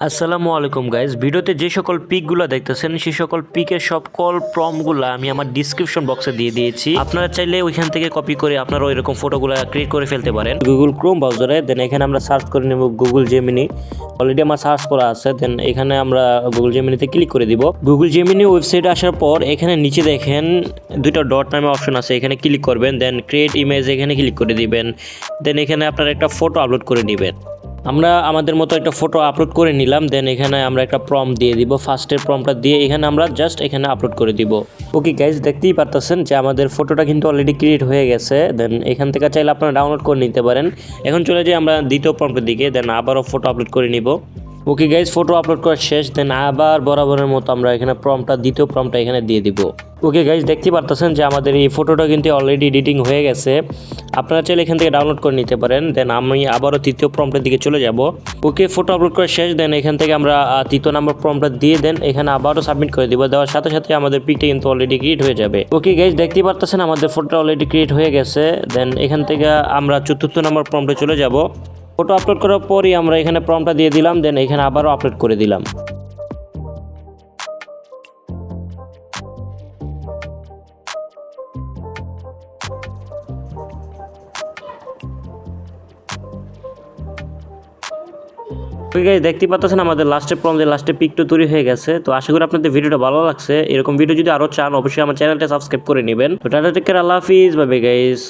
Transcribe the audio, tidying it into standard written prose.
আসসালামু আলাইকুম গাইজ, ভিডিওতে যে সকল পিকগুলো দেখতেছেন সেই সকল পিকের সকল প্রমগুলো আমি আমার ডিসক্রিপশন বক্সে দিয়ে দিয়েছি। আপনারা চাইলে ওইখান থেকে কপি করে আপনারা ওইরকম ফটোগুলো ক্রিয়েট করে ফেলতে পারেন গুগল ক্রোম ব্রাউজারে। দেন এখানে আমরা সার্চ করে নেব গুগল জেমিনি। অলরেডি আমার সার্চ করা আছে। দেন এখানে আমরা গুগল জেমিনিতে ক্লিক করে দিব। গুগল জেমিনি ওয়েবসাইটে আসার পর এখানে নিচে দেখেন দুইটা ডট নামে অপশন আছে, এখানে ক্লিক করবেন। দেন ক্রিয়েট ইমেজ এখানে ক্লিক করে দিবেন। দেন এখানে আপনারা একটা ফটো আপলোড করে নেবেন। আমরা আমাদের মতো একটা ফটো আপলোড করে নিলাম। দেন এখানে আমরা একটা প্রম দিয়ে দিব। ফার্স্টের প্রমটা দিয়ে এখানে আমরা জাস্ট এখানে আপলোড করে দিব। ওকে গাইজ, দেখতেই পারতেছেন যে আমাদের ফটোটা কিন্তু অলরেডি ক্রিয়েট হয়ে গেছে। দেন এখান থেকে চাইলে আপনারা ডাউনলোড করে নিতে পারেন। এখন চলে যাই আমরা দ্বিতীয় প্রম্পটের দিকে। দেন আবারও ফটো আপলোড করে নিব। ওকে গাইজ, ফটো আপলোড করা শেষ। দেন আবার বরাবরের মতো আমরা এখানে দ্বিতীয় প্রম্পটটা এখানে দিয়ে দিব। ওকে গাইজ, দেখতে পারতেছেন যে আমাদের এই ফটোটা কিন্তু অলরেডি এডিটিং হয়ে গেছে। আপনারা চাইলে এখান থেকে ডাউনলোড করে নিতে পারেন। দেন আমি আবারও তৃতীয় প্রম্পটের দিকে চলে যাব। ওকে, ফটো আপলোড করা শেষ। দেন এখান থেকে আমরা তৃতীয় নাম্বার প্রম্পটটা দিয়ে দেন এখানে আবারও সাবমিট করে দিব। দেওয়ার সাথে সাথে আমাদের পিকটা কিন্তু অলরেডি ক্রিয়েট হয়ে যাবে। ওকে গাইজ, দেখতে পারতেছেন আমাদের ফটোটা অলরেডি ক্রিয়েট হয়ে গেছে। দেন এখান থেকে আমরা চতুর্থ নাম্বার প্রম্পটে চলে যাব। ফটো আপলোড করার পরই আমরা এখানে প্রম্পটটা দিয়ে দিলাম। দেন এখানে আবারও আপলোড করে দিলাম। দেখতে পাচ্ছেন আমাদের লাস্টের পিকটা তৈরি হয়ে গেছে। তো আশা করি আপনাদের ভিডিওটা ভালো লাগছে। এরকম ভিডিও যদি আরো চান অবশ্যই আমার চ্যানেলটা সাবস্ক্রাইব করে নেবেন। তো টাটা, টেক কেয়ার, আল্লাহ হাফিজ, বাই বাই গাইস।